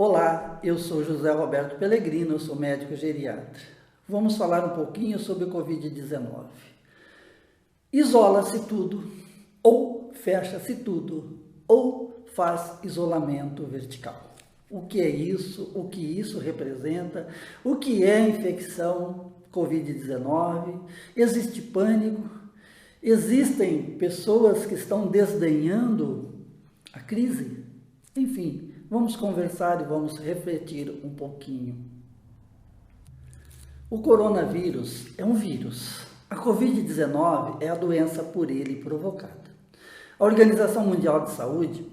Olá, eu sou José Roberto Pellegrino, eu sou médico geriatra. Vamos falar um pouquinho sobre o Covid-19. Isola-se tudo, ou fecha-se tudo, ou faz isolamento vertical. O que é isso? O que isso representa? O que é infecção Covid-19? Existe pânico? Existem pessoas que estão desdenhando a crise? Enfim, vamos conversar e vamos refletir um pouquinho. O coronavírus é um vírus. A Covid-19 é a doença por ele provocada. A Organização Mundial de Saúde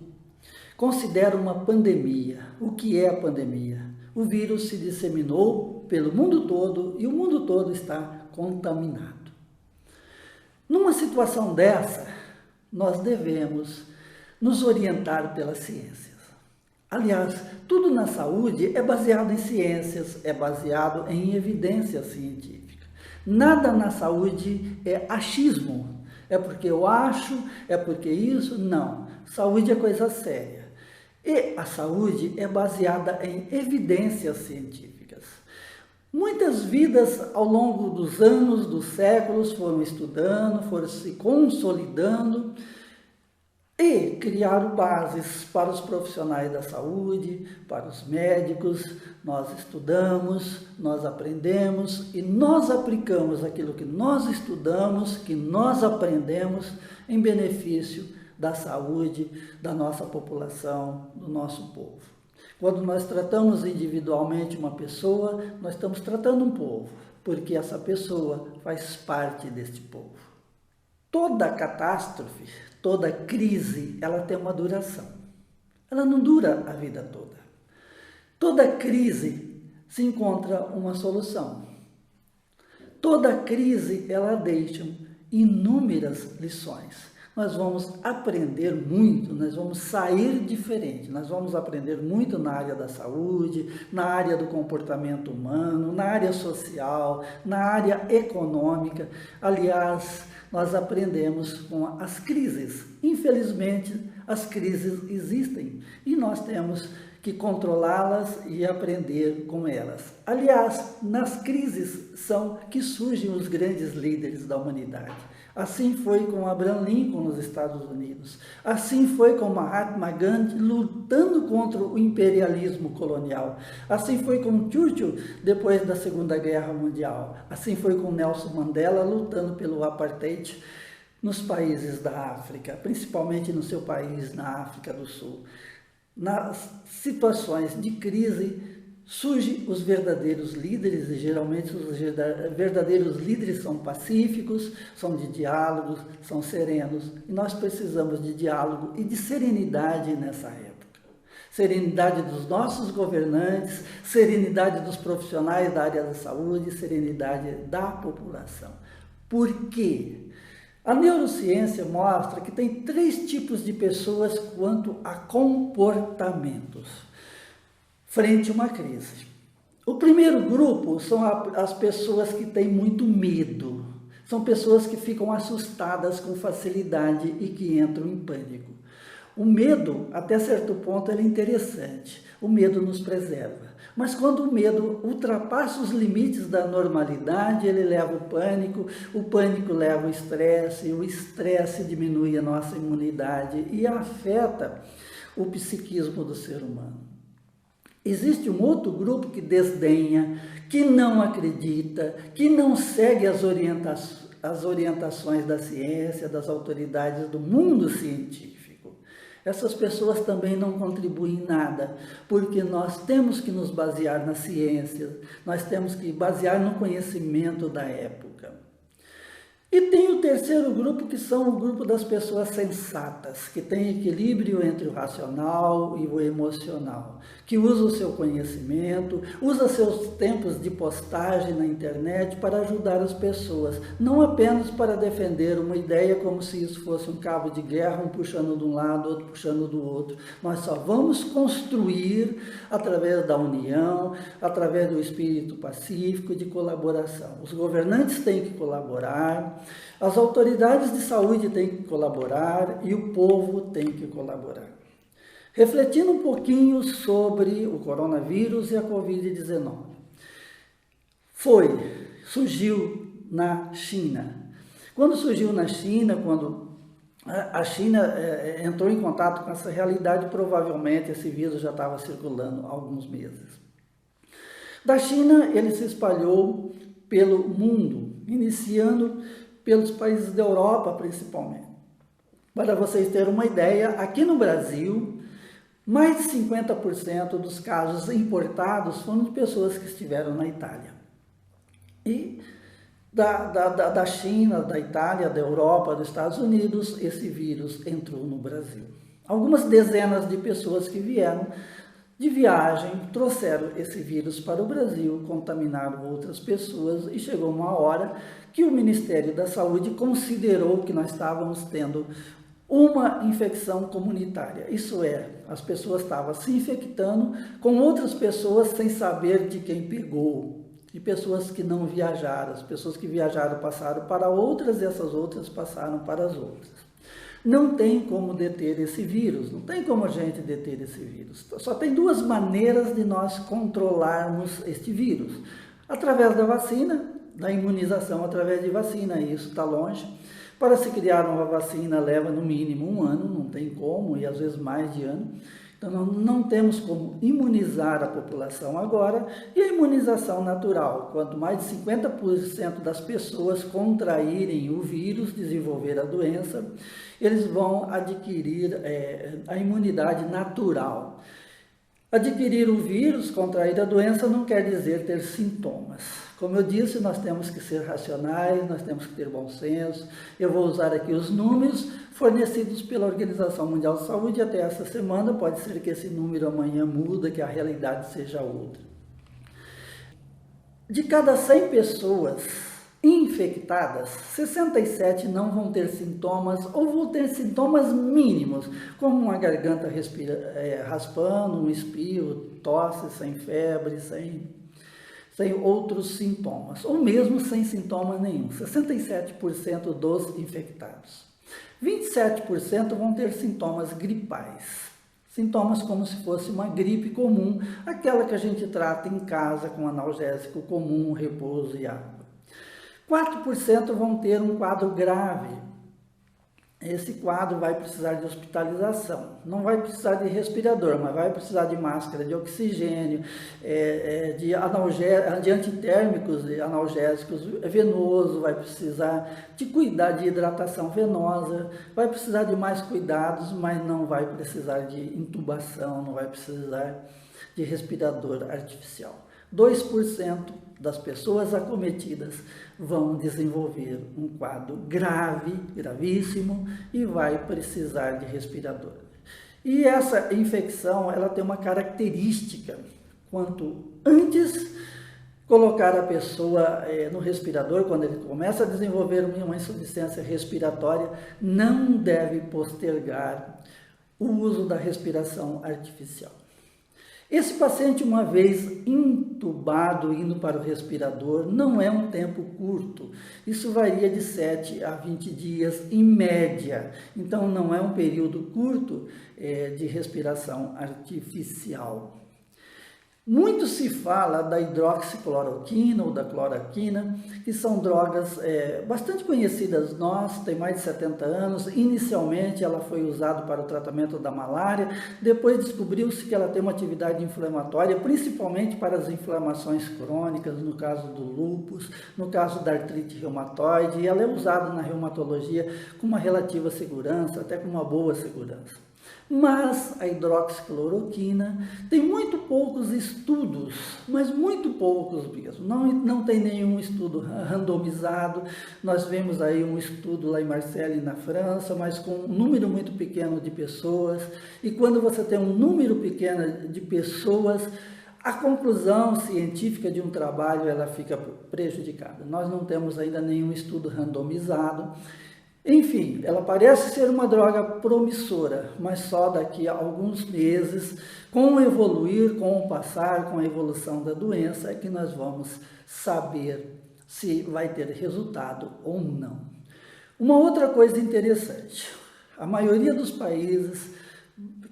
considera uma pandemia. O que é a pandemia? O vírus se disseminou pelo mundo todo e o mundo todo está contaminado. Numa situação dessa, nós devemos nos orientar pelas ciências. Aliás, tudo na saúde é baseado em ciências, é baseado em evidência científica. Nada na saúde é achismo, é porque eu acho, é porque isso, não. Saúde é coisa séria. E a saúde é baseada em evidências científicas. Muitas vidas ao longo dos anos, dos séculos, foram estudando, foram se consolidando e criaram bases para os profissionais da saúde, para os médicos. Nós estudamos, nós aprendemos e nós aplicamos aquilo que nós estudamos, que nós aprendemos em benefício da saúde da nossa população, do nosso povo. Quando nós tratamos individualmente uma pessoa, nós estamos tratando um povo, porque essa pessoa faz parte deste povo. Toda catástrofe, toda crise, ela tem uma duração. Ela não dura a vida toda. Toda crise se encontra uma solução. Toda crise, ela deixa inúmeras lições. Nós vamos aprender muito, nós vamos sair diferente, nós vamos aprender muito na área da saúde, na área do comportamento humano, na área social, na área econômica. Aliás, nós aprendemos com as crises. Infelizmente, as crises existem e nós temos que controlá-las e aprender com elas. Aliás, nas crises são que surgem os grandes líderes da humanidade. Assim foi com Abraham Lincoln nos Estados Unidos. Assim foi com Mahatma Gandhi lutando contra o imperialismo colonial. Assim foi com Churchill depois da Segunda Guerra Mundial. Assim foi com Nelson Mandela lutando pelo apartheid nos países da África, principalmente no seu país, na África do Sul. Nas situações de crise, surgem os verdadeiros líderes, e geralmente os verdadeiros líderes são pacíficos, são de diálogos, são serenos. E nós precisamos de diálogo e de serenidade nessa época. Serenidade dos nossos governantes, serenidade dos profissionais da área da saúde, serenidade da população. Por quê? A neurociência mostra que tem 3 tipos de pessoas quanto a comportamentos frente a uma crise. O primeiro grupo são as pessoas que têm muito medo. São pessoas que ficam assustadas com facilidade e que entram em pânico. O medo, até certo ponto, ele é interessante. O medo nos preserva. Mas quando o medo ultrapassa os limites da normalidade, ele leva o pânico leva o estresse diminui a nossa imunidade e afeta o psiquismo do ser humano. Existe um outro grupo que desdenha, que não acredita, que não segue as orientações da ciência, das autoridades do mundo científico. Essas pessoas também não contribuem em nada, porque nós temos que nos basear na ciência, nós temos que basear no conhecimento da época. E tem o terceiro grupo, que são o grupo das pessoas sensatas, que tem equilíbrio entre o racional e o emocional, que usa o seu conhecimento, usa seus tempos de postagem na internet para ajudar as pessoas, não apenas para defender uma ideia como se isso fosse um cabo de guerra, um puxando de um lado, outro puxando do outro. Nós só vamos construir através da união, através do espírito pacífico de colaboração. Os governantes têm que colaborar, as autoridades de saúde têm que colaborar e o povo tem que colaborar. Refletindo um pouquinho sobre o coronavírus e a Covid-19. Surgiu na China. Quando surgiu na China, quando a China entrou em contato com essa realidade, provavelmente esse vírus já estava circulando há alguns meses. Da China, ele se espalhou pelo mundo, iniciando pelos países da Europa, principalmente. Para vocês terem uma ideia, aqui no Brasil, mais de 50% dos casos importados foram de pessoas que estiveram na Itália. E da China, da Itália, da Europa, dos Estados Unidos, esse vírus entrou no Brasil. Algumas dezenas de pessoas que vieram de viagem trouxeram esse vírus para o Brasil, contaminaram outras pessoas e chegou uma hora que o Ministério da Saúde considerou que nós estávamos tendo uma infecção comunitária. Isso é, as pessoas estavam se infectando com outras pessoas sem saber de quem pegou. E pessoas que não viajaram, as pessoas que viajaram passaram para outras e essas outras passaram para as outras. Não tem como deter esse vírus, não tem como a gente deter esse vírus. Só tem duas maneiras de nós controlarmos este vírus. Através da vacina, da imunização através de vacina, e isso está longe. Para se criar uma vacina leva no mínimo 1 ano, não tem como, e às vezes mais de ano. Então, nós não temos como imunizar a população agora, e a imunização natural, quanto mais de 50% das pessoas contraírem o vírus, desenvolver a doença, eles vão adquirir a imunidade natural. Adquirir o vírus, contrair a doença, não quer dizer ter sintomas. Como eu disse, nós temos que ser racionais, nós temos que ter bom senso. Eu vou usar aqui os números fornecidos pela Organização Mundial de Saúde até essa semana. Pode ser que esse número amanhã muda, que a realidade seja outra. De cada 100 pessoas infectadas, 67 não vão ter sintomas ou vão ter sintomas mínimos, como uma garganta raspando, um espirro, tosse, sem febre, sem outros sintomas, ou mesmo sem sintoma nenhum, 67% dos infectados. 27% vão ter sintomas gripais, sintomas como se fosse uma gripe comum, aquela que a gente trata em casa com analgésico comum, repouso e água. 4% vão ter um quadro grave. Esse quadro vai precisar de hospitalização, não vai precisar de respirador, mas vai precisar de máscara de oxigênio, de antitérmicos, de analgésicos venoso, vai precisar de cuidar de hidratação venosa, vai precisar de mais cuidados, mas não vai precisar de intubação, não vai precisar de respirador artificial. 2% das pessoas acometidas vão desenvolver um quadro grave, gravíssimo, e vai precisar de respirador. E essa infecção, ela tem uma característica: quanto antes colocar a pessoa no respirador, quando ele começa a desenvolver uma insuficiência respiratória, não deve postergar o uso da respiração artificial. Esse paciente, uma vez intubado, indo para o respirador, não é um tempo curto. Isso varia de 7 a 20 dias em média. Então, não é um período curto de respiração artificial. Muito se fala da hidroxicloroquina ou da cloroquina, que são drogas bastante conhecidas nós, tem mais de 70 anos. Inicialmente ela foi usada para o tratamento da malária, depois descobriu-se que ela tem uma atividade inflamatória, principalmente para as inflamações crônicas, no caso do lúpus, no caso da artrite reumatoide, e ela é usada na reumatologia com uma relativa segurança, até com uma boa segurança. Mas a hidroxicloroquina tem muito poucos estudos, mas muito poucos mesmo, não tem nenhum estudo randomizado. Nós vemos aí um estudo lá em Marseille, na França, mas com um número muito pequeno de pessoas, e quando você tem um número pequeno de pessoas, a conclusão científica de um trabalho ela fica prejudicada. Nós não temos ainda nenhum estudo randomizado. Enfim, ela parece ser uma droga promissora, mas só daqui a alguns meses, com o evoluir, com o passar, com a evolução da doença, é que nós vamos saber se vai ter resultado ou não. Uma outra coisa interessante, a maioria dos países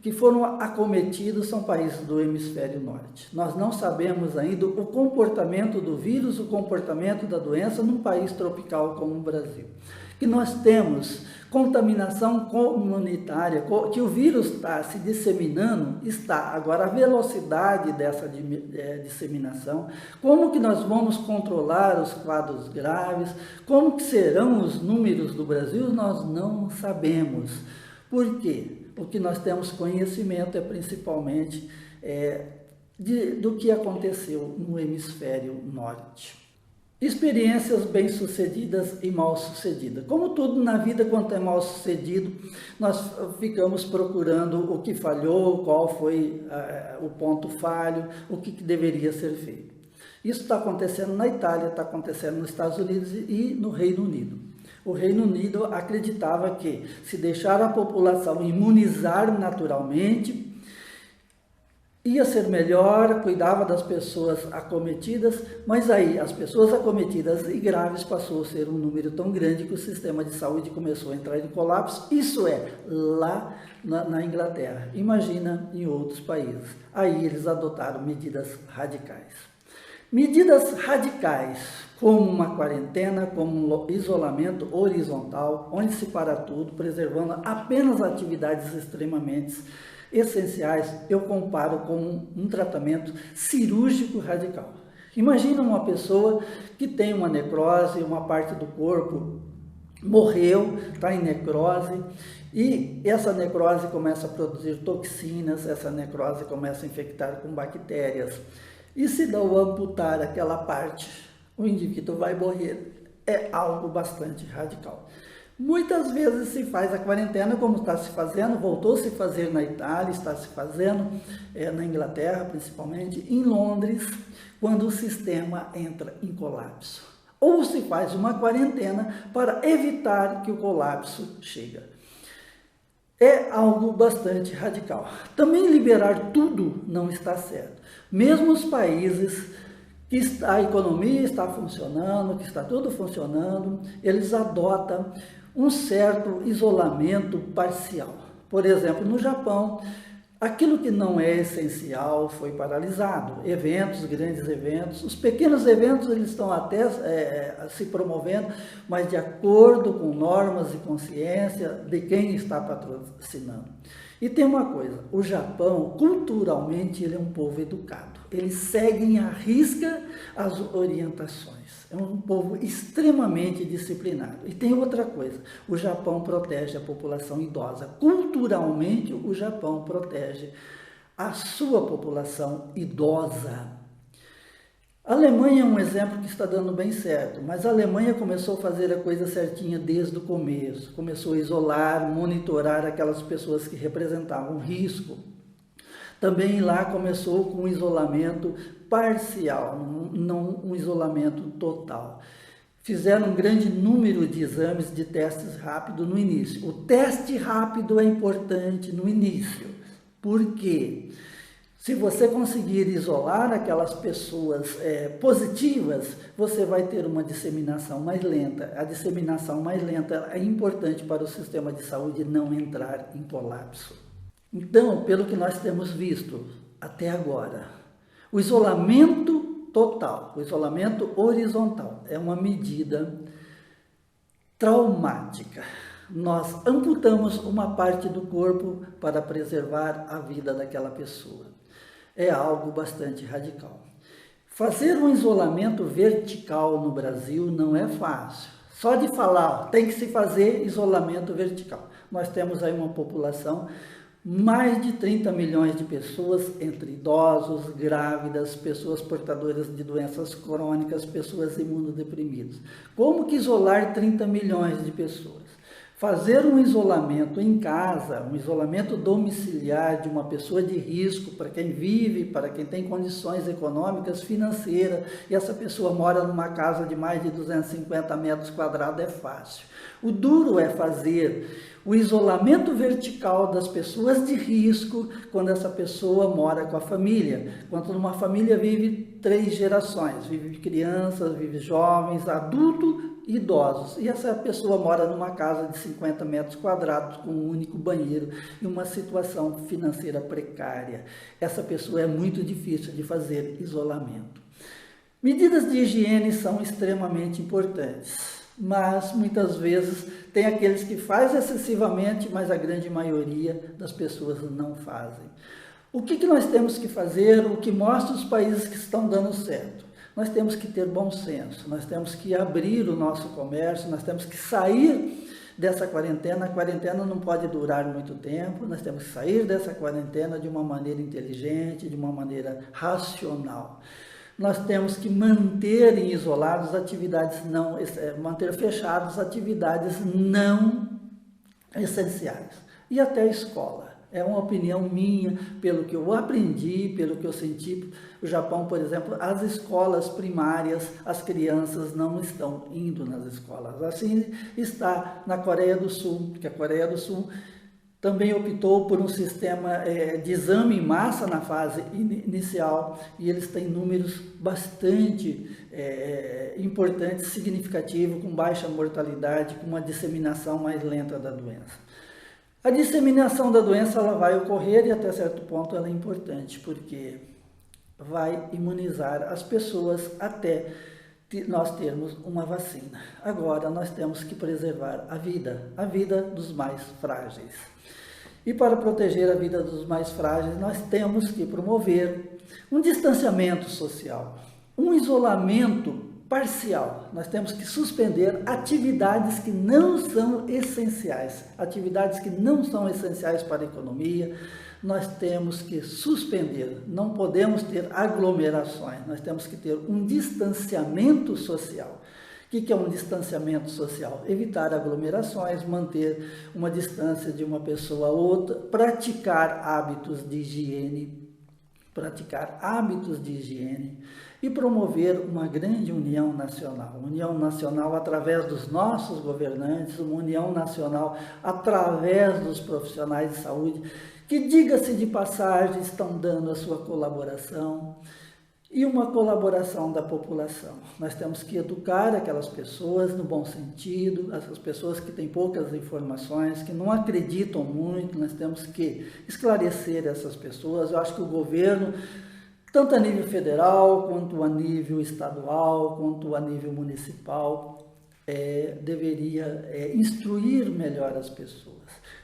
que foram acometidos são países do hemisfério norte. Nós não sabemos ainda o comportamento do vírus, o comportamento da doença num país tropical como o Brasil. Que nós temos contaminação comunitária, que o vírus está se disseminando, está. Agora, a velocidade dessa disseminação, como que nós vamos controlar os quadros graves, como que serão os números do Brasil, nós não sabemos. Por quê? O que nós temos conhecimento é principalmente do que aconteceu no hemisfério norte. Experiências bem-sucedidas e mal-sucedidas. Como tudo na vida, quando é mal-sucedido, nós ficamos procurando o que falhou, qual foi o ponto falho, o que deveria ser feito. Isso está acontecendo na Itália, está acontecendo nos Estados Unidos e no Reino Unido. O Reino Unido acreditava que, se deixar a população imunizar naturalmente, ia ser melhor, cuidava das pessoas acometidas, mas aí as pessoas acometidas e graves passou a ser um número tão grande que o sistema de saúde começou a entrar em colapso. Isso lá na Inglaterra. Imagina em outros países. Aí eles adotaram medidas radicais. Medidas radicais, como uma quarentena, como um isolamento horizontal, onde se para tudo, preservando apenas atividades extremamente essenciais, eu comparo com um tratamento cirúrgico radical. Imagina uma pessoa que tem uma necrose, uma parte do corpo morreu, está em necrose, e essa necrose começa a produzir toxinas, essa necrose começa a infectar com bactérias. E se ao amputar aquela parte, o indivíduo vai morrer. É algo bastante radical. Muitas vezes se faz a quarentena, como está se fazendo, voltou a se fazer na Itália, está se fazendo na Inglaterra, principalmente, em Londres, quando o sistema entra em colapso. Ou se faz uma quarentena para evitar que o colapso chegue. É algo bastante radical. Também liberar tudo não está certo. Mesmo os países que a economia está funcionando, que está tudo funcionando, eles adotam um certo isolamento parcial. Por exemplo, no Japão, aquilo que não é essencial foi paralisado. Eventos, grandes eventos, os pequenos eventos eles estão até se promovendo, mas de acordo com normas e consciência de quem está patrocinando. E tem uma coisa, o Japão, culturalmente, ele é um povo educado. Eles seguem à risca as orientações. É um povo extremamente disciplinado. E tem outra coisa, o Japão protege a população idosa. Culturalmente, o Japão protege a sua população idosa. A Alemanha é um exemplo que está dando bem certo, mas a Alemanha começou a fazer a coisa certinha desde o começo. Começou a isolar, monitorar aquelas pessoas que representavam risco. Também lá começou com um isolamento parcial, não um isolamento total. Fizeram um grande número de exames, de testes rápidos no início. O teste rápido é importante no início. Por quê? Se você conseguir isolar aquelas pessoas positivas, você vai ter uma disseminação mais lenta. A disseminação mais lenta é importante para o sistema de saúde não entrar em colapso. Então, pelo que nós temos visto até agora, o isolamento total, o isolamento horizontal, é uma medida traumática. Nós amputamos uma parte do corpo para preservar a vida daquela pessoa. É algo bastante radical. Fazer um isolamento vertical no Brasil não é fácil. Só de falar, tem que se fazer isolamento vertical. Nós temos aí uma população, mais de 30 milhões de pessoas, entre idosos, grávidas, pessoas portadoras de doenças crônicas, pessoas imunodeprimidas. Como que isolar 30 milhões de pessoas? Fazer um isolamento em casa, um isolamento domiciliar de uma pessoa de risco, para quem vive, para quem tem condições econômicas, financeiras, e essa pessoa mora numa casa de mais de 250 metros quadrados, é fácil. O duro é fazer o isolamento vertical das pessoas de risco quando essa pessoa mora com a família. Quando uma família vive 3 gerações, vive crianças, vive jovens, adulto idosos. E essa pessoa mora numa casa de 50 metros quadrados com um único banheiro e uma situação financeira precária. Essa pessoa é muito difícil de fazer isolamento. Medidas de higiene são extremamente importantes, mas muitas vezes tem aqueles que fazem excessivamente, mas a grande maioria das pessoas não fazem. O que nós temos que fazer, o que mostra os países que estão dando certo? Nós temos que ter bom senso, nós temos que abrir o nosso comércio, nós temos que sair dessa quarentena. A quarentena não pode durar muito tempo, nós temos que sair dessa quarentena de uma maneira inteligente, de uma maneira racional. Nós temos que manter isolados atividades não, manter fechados atividades não essenciais. E até a escola. É uma opinião minha, pelo que eu aprendi, pelo que eu senti. O Japão, por exemplo, as escolas primárias, as crianças não estão indo nas escolas. Assim está na Coreia do Sul, porque a Coreia do Sul também optou por um sistema de exame em massa na fase inicial, e eles têm números bastante importantes, significativos, com baixa mortalidade, com uma disseminação mais lenta da doença. A disseminação da doença ela vai ocorrer e até certo ponto ela é importante, porque vai imunizar as pessoas até nós termos uma vacina. Agora nós temos que preservar a vida dos mais frágeis. E para proteger a vida dos mais frágeis, nós temos que promover um distanciamento social, um isolamento parcial. Nós temos que suspender atividades que não são essenciais, atividades que não são essenciais para a economia. Nós temos que suspender, não podemos ter aglomerações, nós temos que ter um distanciamento social. O que é um distanciamento social? Evitar aglomerações, manter uma distância de uma pessoa a outra, praticar hábitos de higiene e promover uma grande união nacional através dos nossos governantes, uma união nacional através dos profissionais de saúde, que, diga-se de passagem, estão dando a sua colaboração, e uma colaboração da população. Nós temos que educar aquelas pessoas no bom sentido, essas pessoas que têm poucas informações, que não acreditam muito. Nós temos que esclarecer essas pessoas. Eu acho que o governo, tanto a nível federal, quanto a nível estadual, quanto a nível municipal, deveria instruir melhor as pessoas.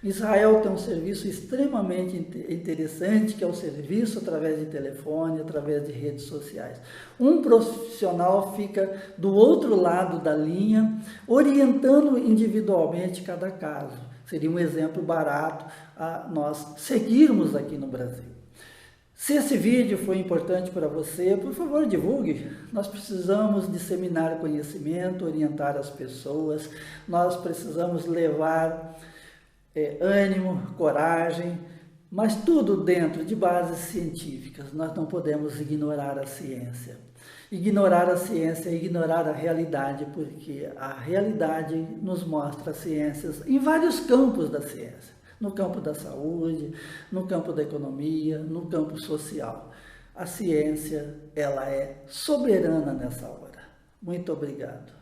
Israel tem um serviço extremamente interessante, que é o serviço através de telefone, através de redes sociais. Um profissional fica do outro lado da linha, orientando individualmente cada caso. Seria um exemplo barato a nós seguirmos aqui no Brasil. Se esse vídeo foi importante para você, por favor, divulgue. Nós precisamos disseminar conhecimento, orientar as pessoas, nós precisamos levar ânimo, coragem, mas tudo dentro de bases científicas. Nós não podemos ignorar a ciência. Ignorar a ciência é ignorar a realidade, porque a realidade nos mostra ciências em vários campos da ciência. No campo da saúde, no campo da economia, no campo social. A ciência, ela é soberana nessa hora. Muito obrigado.